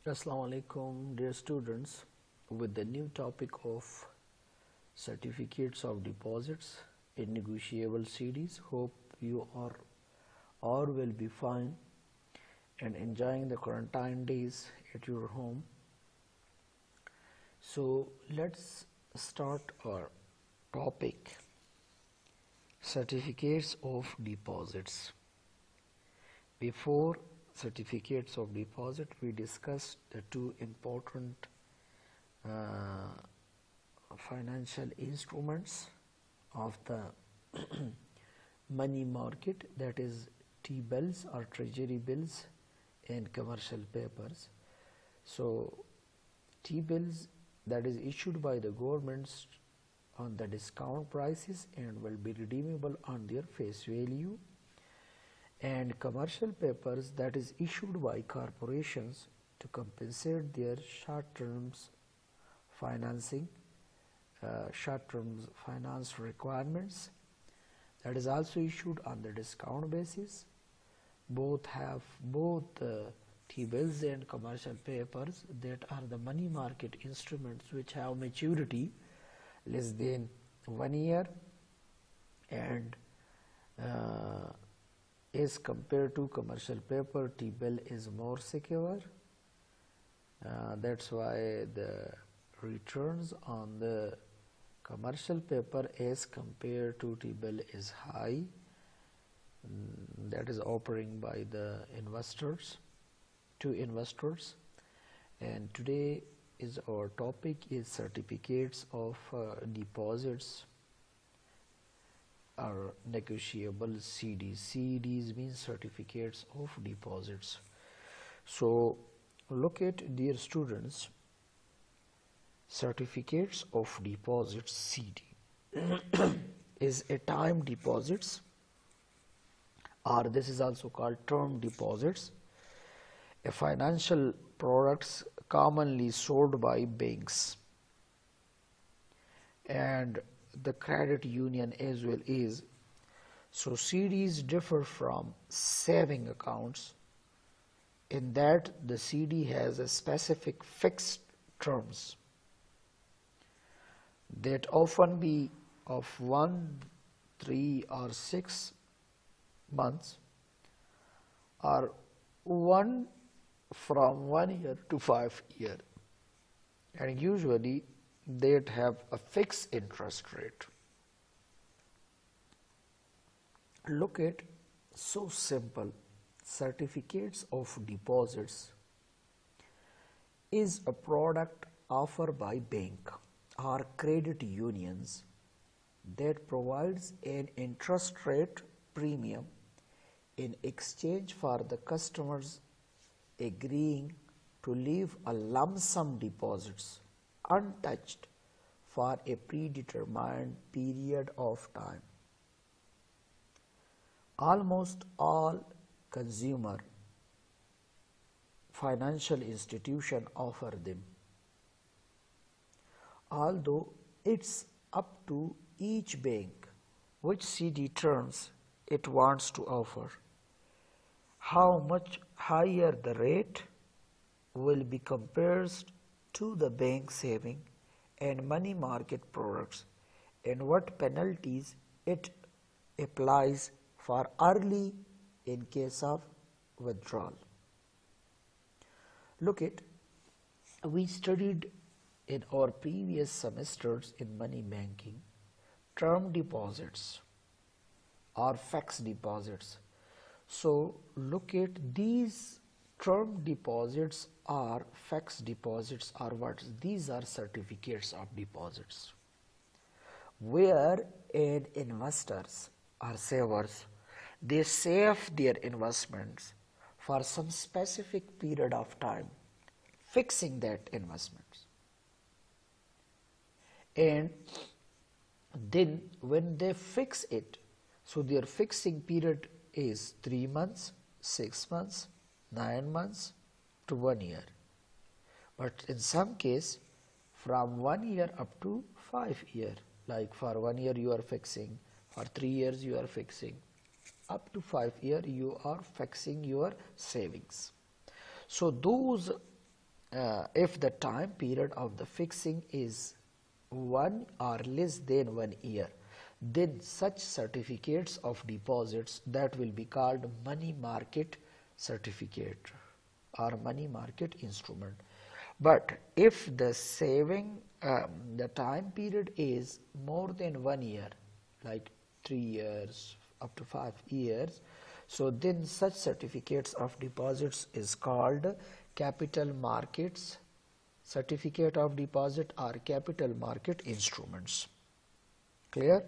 Assalamu alaikum, dear students, with the new topic of certificates of deposits in negotiable CDs. Hope you are all will be fine and enjoying the quarantine days at your home. So let's start our topic, certificates of deposits. Before certificates of deposit, we discussed the two important financial instruments of the money market, that is T-bills or treasury bills and commercial papers. So T-bills, that is issued by the governments on the discount prices and will be redeemable on their face value, and commercial papers, that is issued by corporations to compensate their short-term financing, short-term finance requirements, that is also issued on the discount basis. Both T-bills and commercial papers, that are the money market instruments which have maturity less than 1 year, and as compared to commercial paper, T-bill is more secure. That's why the returns on the commercial paper as compared to T-bill is high. That is offering by the investors to investors. And today is our topic is certificates of deposits are negotiable CDs. CDs means certificates of deposits. So look at, dear students, certificates of deposits CD is a time deposits, or this is also called term deposits, a financial products commonly sold by banks and the credit union as well is. So CDs differ from saving accounts in that the CD has a specific fixed terms that often be of 1, 3 or 6 months, or from 1 year to 5 years, and usually that have a fixed interest rate. Look at, so simple, certificates of deposits is a product offered by bank or credit unions that provides an interest rate premium in exchange for the customers agreeing to leave a lump sum deposits untouched for a predetermined period of time. Almost all consumer financial institutions offer them, although it's up to each bank which CD terms it wants to offer. How much higher the rate will be compared to the bank saving and money market products, and what penalties it applies for early in case of withdrawal. Look at, we studied in our previous semesters in money banking term deposits or fixed deposits. So look at these term deposits or fixed deposits are what? These are certificates of deposits, where investors or savers, they save their investments for some specific period of time, fixing that investments. And then when they fix it, so their fixing period is 3 months, 6 months, 9 months to 1 year. But in some case from 1 year up to 5 years, like for 1 year you are fixing, for 3 years you are fixing, up to 5 years you are fixing your savings. So those if the time period of the fixing is 1 or less than 1 year, then such certificates of deposits that will be called money market certificate or money market instrument. But if the the time period is more than 1 year, like 3 years up to 5 years, so then such certificates of deposits is called capital markets certificate of deposit or capital market instruments. Clear?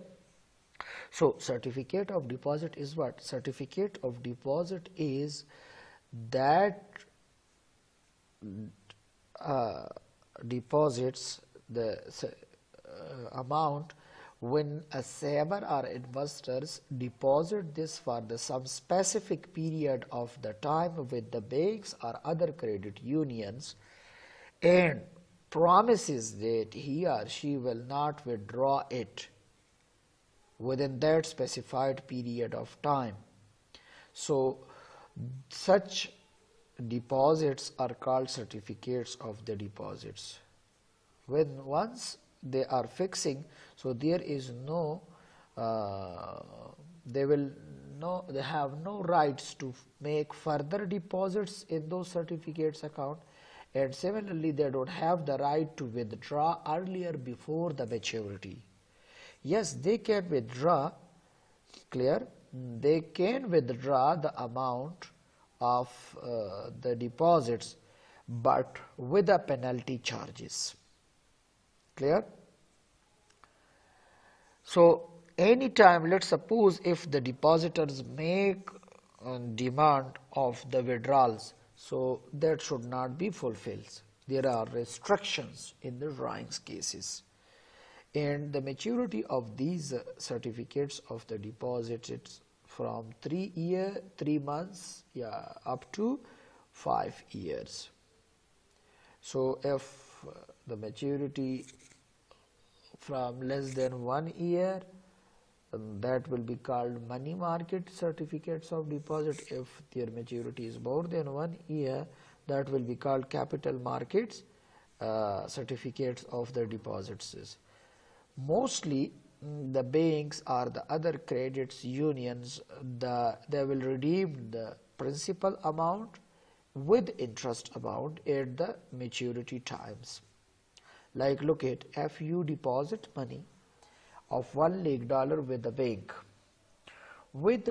So certificate of deposit is what? Certificate of deposit is that deposits the amount when a saver or investors deposit this for some specific period of the time with the banks or other credit unions and promises that he or she will not withdraw it within that specified period of time. So such deposits are called certificates of the deposits. When once they are fixing, so there is no they have no rights to make further deposits in those certificates account, and similarly they don't have the right to withdraw earlier before the maturity. Yes, they can withdraw, clear, they can withdraw the amount of the deposits, but with the penalty charges. Clear? So anytime, let's suppose if the depositors make demand of the withdrawals, so that should not be fulfilled. There are restrictions in the drawings cases, and the maturity of these certificates of the deposit is from 3 months up to 5 years. So if the maturity from less than 1 year, that will be called money market certificates of deposit. If their maturity is more than 1 year, that will be called capital markets certificates of the deposits. Mostly the banks or the other credit unions, they will redeem the principal amount with interest amount at the maturity times. Like look at, if you deposit money of $1 lakh with the bank with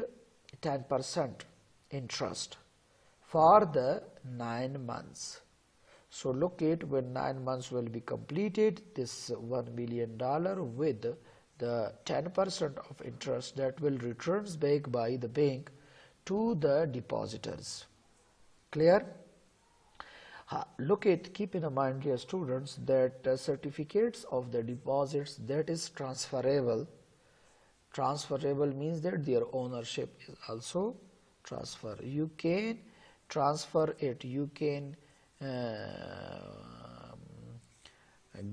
10% interest for the 9 months. So look at, when 9 months will be completed, this $1 million with the 10% of interest that will returns back by the bank to the depositors. Clear? Look at, keep in mind, dear students, that certificates of the deposits that is transferable. Transferable means that their ownership is also transfer. You can transfer it, you can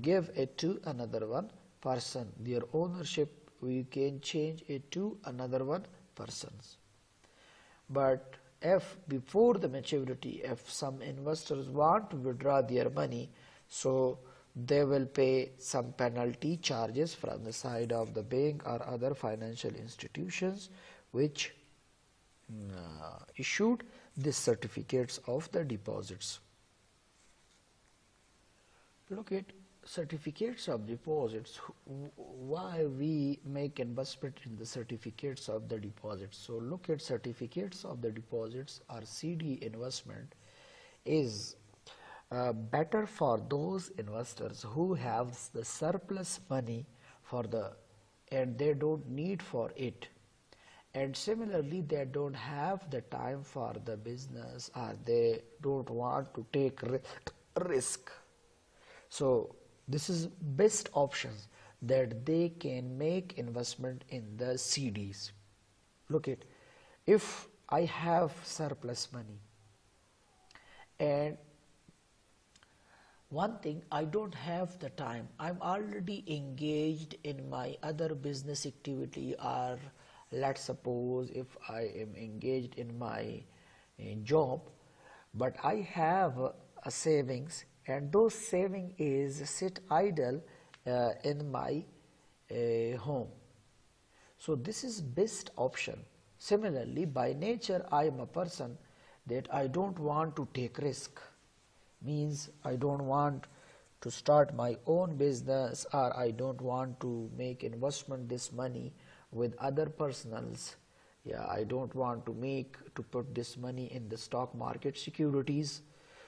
give it to another one person. Their ownership, we can change it to another one person's. But if before the maturity, if some investors want to withdraw their money, so they will pay some penalty charges from the side of the bank or other financial institutions which issued these certificates of the deposits. Look at certificates of deposits, why we make investment in the certificates of the deposits. So look at certificates of the deposits or CD investment is better for those investors who have the surplus money for and they don't need for it, and similarly they don't have the time for the business or they don't want to take risk. So this is best options that they can make investment in the CDs. Look at, if I have surplus money and one thing, I don't have the time, I'm already engaged in my other business activity, or let's suppose if I am engaged in my job, but I have savings, and those saving is sit idle in my home. So this is best option. Similarly, by nature I am a person that I don't want to take risk, means I don't want to start my own business, or I don't want to make investment this money with other personals. Yeah, I don't want to put this money in the stock market securities.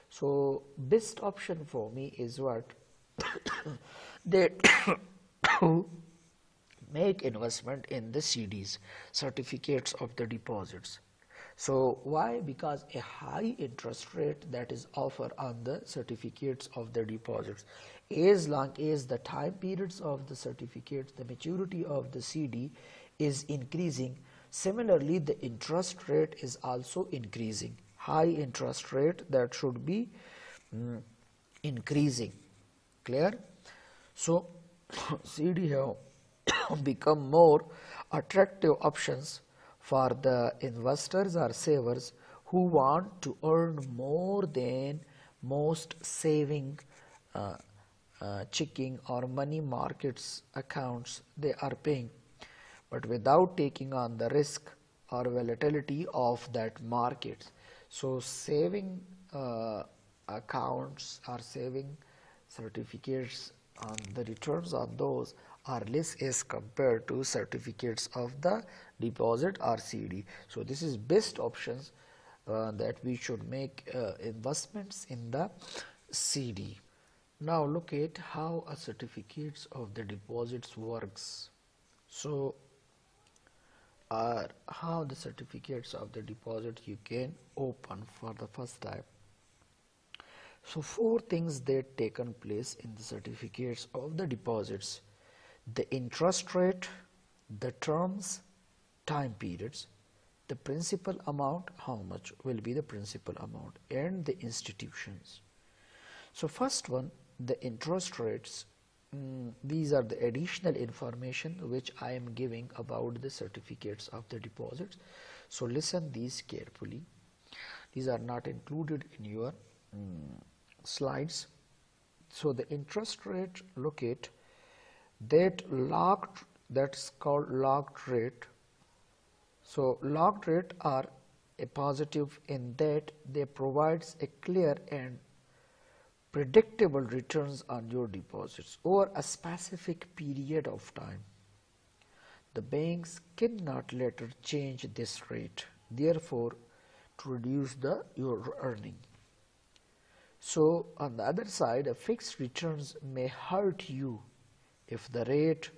So best option for me is what? That to make investment in the CDs, certificates of the deposits. So why? Because a high interest rate that is offered on the certificates of the deposits, as long as the time periods of the certificates, the maturity of the CD is increasing, similarly the interest rate is also increasing. High interest rate that should be increasing. Clear? So CD have become more attractive options for the investors or savers who want to earn more than most saving checking or money markets accounts they are paying, but without taking on the risk or volatility of that market. So saving accounts or saving certificates on the returns on those are less as compared to certificates of the deposit or CD. So this is best options that we should make investments in the CD. Now look at how a certificates of the deposits works. So how the certificates of the deposit you can open for the first time. So four things that taken place in the certificates of the deposits: the interest rate, the terms, time periods, the principal amount, how much will be the principal amount, and the institutions. So first one, the interest rates. These are the additional information which I am giving about the certificates of the deposits. So listen these carefully. These are not included in your slides. So the interest rate, look at that locked, that's called locked rate. So locked rate are a positive in that they provides a clear and predictable returns on your deposits over a specific period of time. The banks cannot later change this rate, therefore to reduce your earning. So on the other side, a fixed returns may hurt you if the rate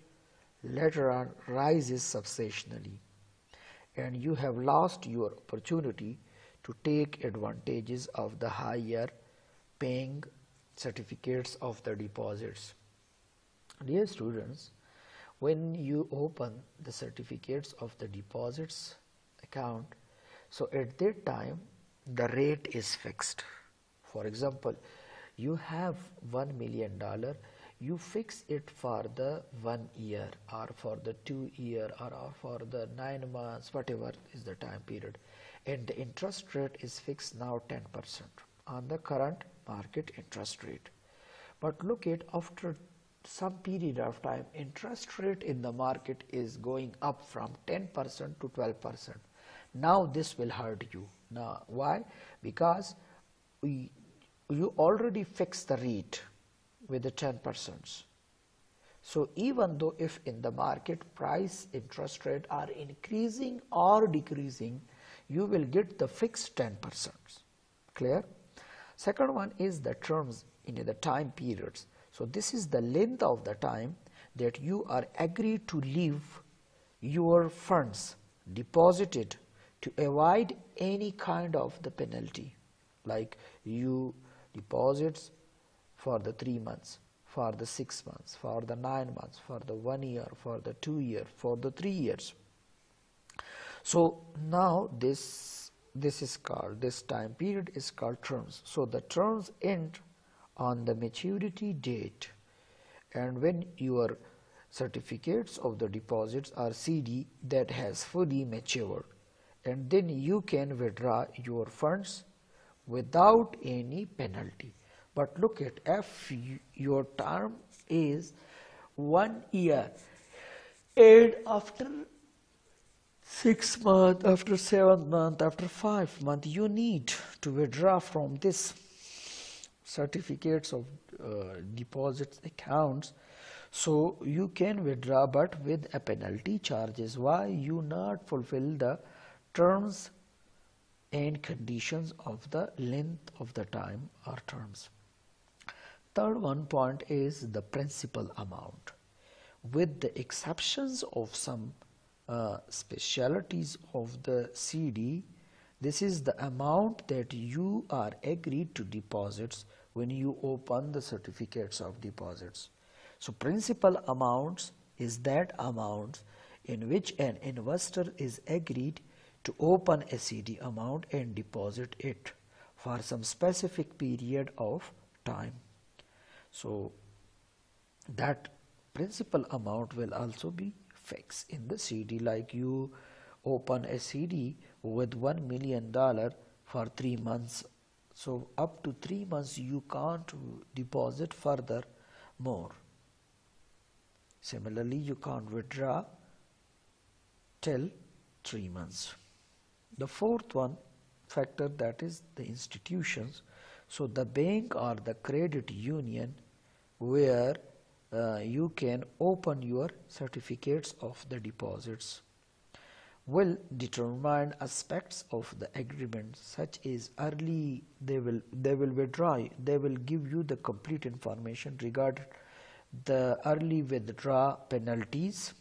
later on rises substantially and you have lost your opportunity to take advantages of the higher paying certificates of the deposits. Dear students, when you open the certificates of the deposits account, so at that time the rate is fixed. For example, you have $1 million, you fix it for the 1 year or for the 2 year or for the 9 months, whatever is the time period, and the interest rate is fixed now 10% on the current market interest rate. But look at after some period of time, interest rate in the market is going up from 10% to 12%. Now this will hurt you. Now why? Because you already fixed the rate with the 10%. So even though if in the market price interest rate are increasing or decreasing, you will get the fixed 10%. Clear? Second one is the terms in the time periods. So this is the length of the time that you are agreed to leave your funds deposited to avoid any kind of the penalty, like you deposits for the 3 months, for the 6 months, for the 9 months, for the 1 year, for the 2 year, for the 3 years. So now this is called, this time period is called terms. So the terms end on the maturity date, and when your certificates of the deposits are CD that has fully matured, and then you can withdraw your funds without any penalty. But look at, if your term is 1 year and after 6 months, after 7 months, after 5 months, you need to withdraw from this certificates of deposits accounts, so you can withdraw but with a penalty charges. Why? You not fulfill the terms and conditions of the length of the time or terms. Third one point is the principal amount. With the exceptions of some specialities of the CD, this is the amount that you are agreed to deposits when you open the certificates of deposits. So principal amounts is that amount in which an investor is agreed to open a CD amount and deposit it for some specific period of time. So that principal amount will also be fixed in the CD. Like you open a CD with $1 million for 3 months, so up to 3 months you can't deposit further more. Similarly, you can't withdraw till 3 months. The fourth one factor, that is the institutions. So the bank or the credit union where you can open your certificates of the deposits will determine aspects of the agreement, such as early they will withdraw, they will give you the complete information regarding the early withdrawal penalties,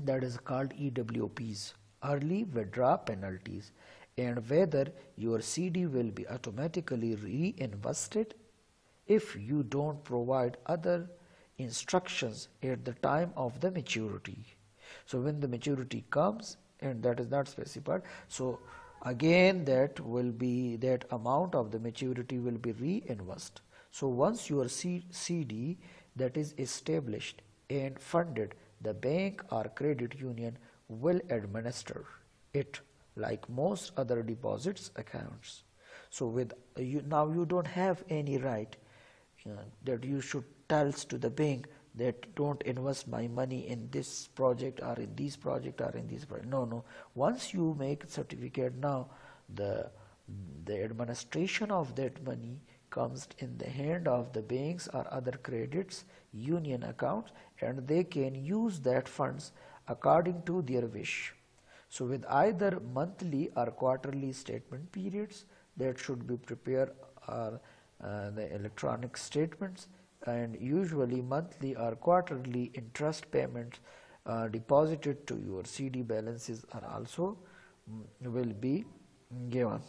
that is called EWPs, early withdrawal penalties, and whether your CD will be automatically reinvested if you don't provide other instructions at the time of the maturity. So when the maturity comes and that is not specified, so again that amount of the maturity will be reinvested. So once your CD that is established and funded, the bank or credit union will administer it like most other deposits accounts. So with now you don't have any right that you should tell to the bank that don't invest my money in this project or in this project or in this project. No. Once you make certificate, now the administration of that money comes in the hand of the banks or other credits union accounts, and they can use that funds according to their wish. So with either monthly or quarterly statement periods that should be prepared, or the electronic statements, and usually monthly or quarterly interest payments deposited to your CD balances are also will be given,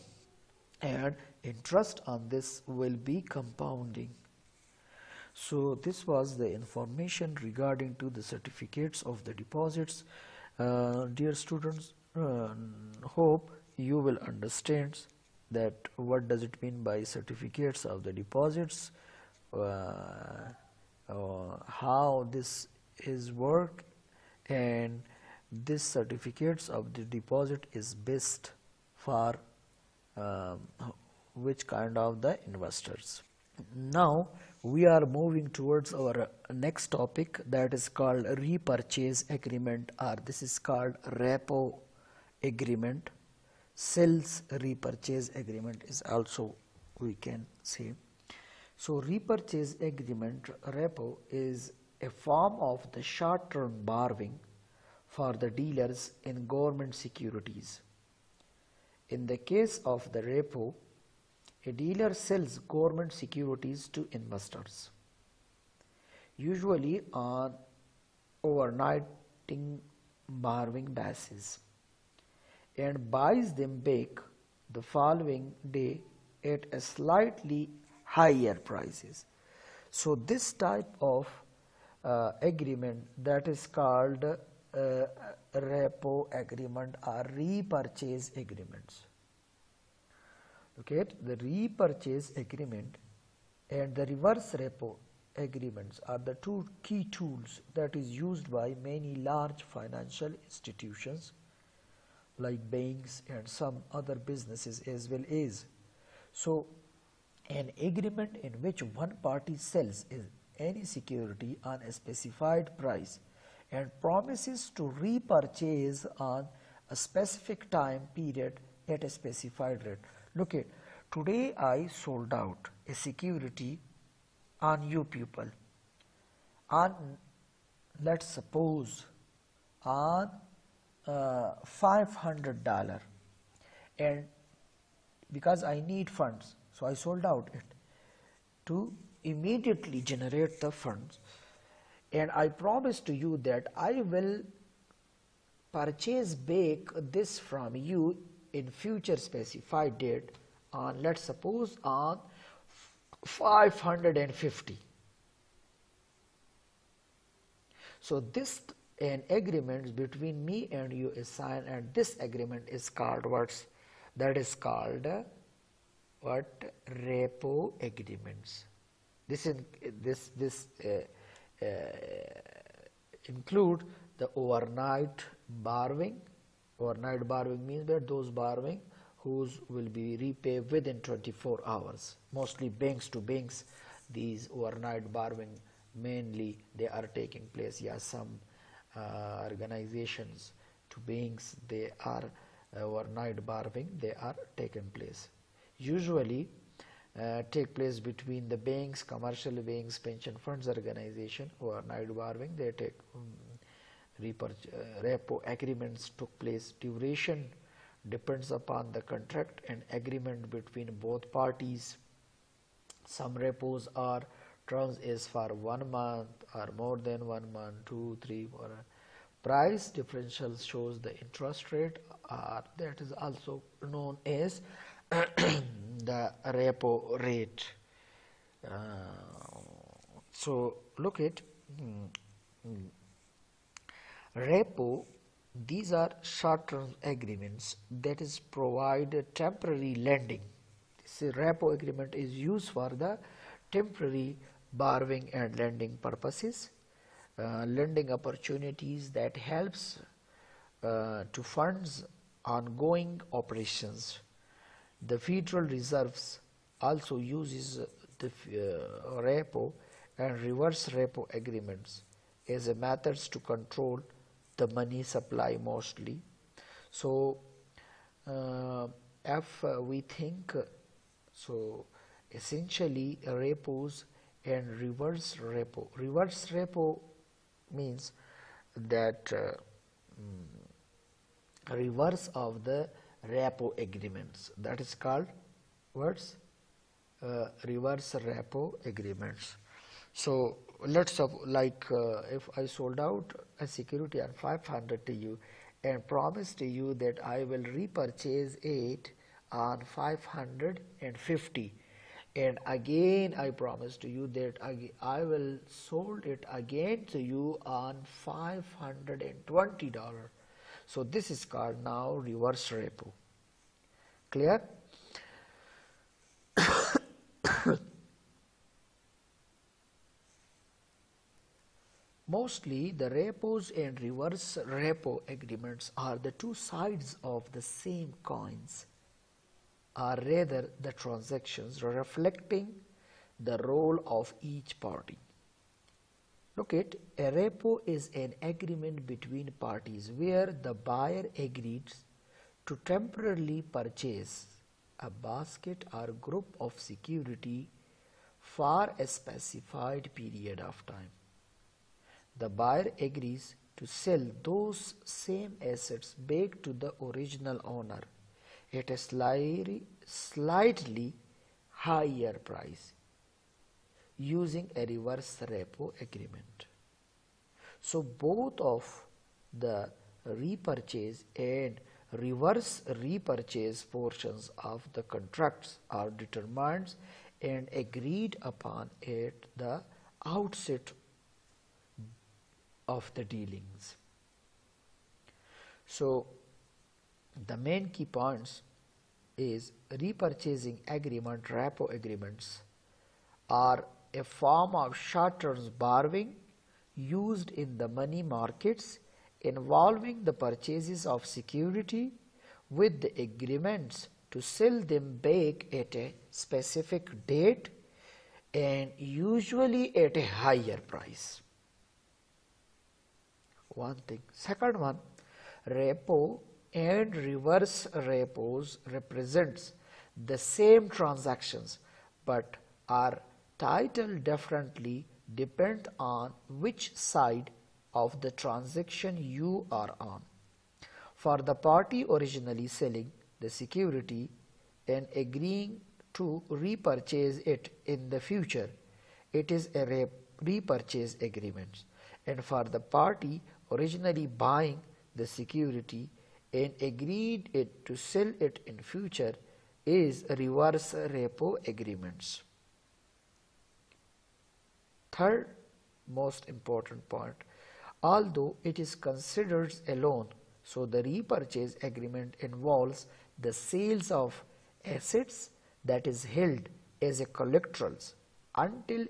and interest on this will be compounding. So this was the information regarding to the certificates of the deposits. Dear students, hope you will understand that what does it mean by certificates of the deposits, how this is work, and this certificates of the deposit is best for which kind of the investors. Now we are moving towards our next topic, that is called repurchase agreement, or this is called repo agreement. Sales repurchase agreement is also we can say. So repurchase agreement, repo, is a form of the short-term borrowing for the dealers in government securities. In the case of the repo, a dealer sells government securities to investors, usually on overnighting borrowing basis, and buys them back the following day at a slightly higher prices. So this type of agreement, that is called repo agreement or repurchase agreements. Okay, the repurchase agreement and the reverse repo agreements are the two key tools that is used by many large financial institutions like banks and some other businesses as well as. So an agreement in which one party sells any security on a specified price and promises to repurchase on a specific time period at a specified rate. Look at, today I sold out a security on you people on, let's suppose, on $500, and because I need funds, so I sold out it to immediately generate the funds, and I promise to you that I will purchase back this from you in future specified date on, let's suppose, on 550. So this an agreement between me and you is signed, and this agreement is called what's that is called what? Repo agreements. This include the overnight borrowing. Overnight borrowing means that those borrowing whose will be repaid within 24 hours. Mostly banks to banks, these overnight borrowing mainly they are taking place. Yeah, some organizations to banks, they are overnight borrowing, they are taken place. Usually take place between the banks, commercial banks, pension funds organization. Overnight borrowing, they take repo agreements took place. Duration depends upon the contract and agreement between both parties. Some repos are terms is for 1 month or more than 1 month, 2, 3, 4. Price differential shows the interest rate, or that is also known as the repo rate. So look at repo. These are short-term agreements that is provide temporary lending. This repo agreement is used for the temporary borrowing and lending purposes, lending opportunities that helps to funds ongoing operations. The Federal Reserves also uses the repo and reverse repo agreements as a methods to control the money supply mostly. So if we think, so essentially repos and reverse repo means that reverse of the repo agreements, that is called words reverse repo agreements. So let's like if I sold out a security on 500 to you and promised to you that I will repurchase it on 550, and again I promise to you that I will sold it again to you on $520. So this is called now reverse repo. Clear? Mostly the repos and reverse repo agreements are the two sides of the same coins, or rather the transactions reflecting the role of each party. Look at, a repo is an agreement between parties where the buyer agrees to temporarily purchase a basket or group of security for a specified period of time. The buyer agrees to sell those same assets back to the original owner at a slightly higher price using a reverse repo agreement. So both of the repurchase and reverse repurchase portions of the contracts are determined and agreed upon at the outset of the dealings. So the main key points is repurchasing agreement, repo agreements are a form of short-term borrowing used in the money markets involving the purchases of security with the agreements to sell them back at a specific date and usually at a higher price. One thing. Second one, repo and reverse repos represents the same transactions but are titled differently depend on which side of the transaction you are on. For the party originally selling the security and agreeing to repurchase it in the future, it is a repurchase agreement, and for the party originally buying the security and agreed it to sell it in future is reverse repo agreements. Third most important point, although it is considered a loan, so the repurchase agreement involves the sales of assets that is held as a collaterals until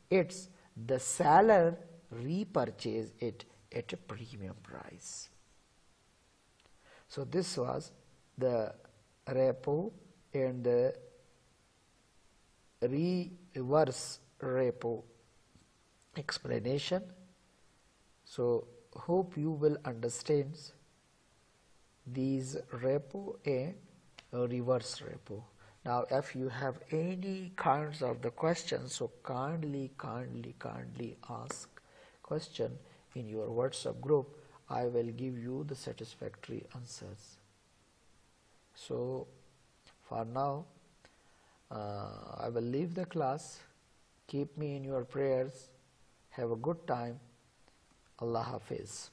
it's the seller repurchase it at a premium price. So this was the repo and the reverse repo explanation. So hope you will understand these repo and reverse repo. Now if you have any kinds of the questions, so kindly ask question in your WhatsApp group. I will give you the satisfactory answers. So for now I will leave the class. Keep me in your prayers. Have a good time. Allah Hafiz.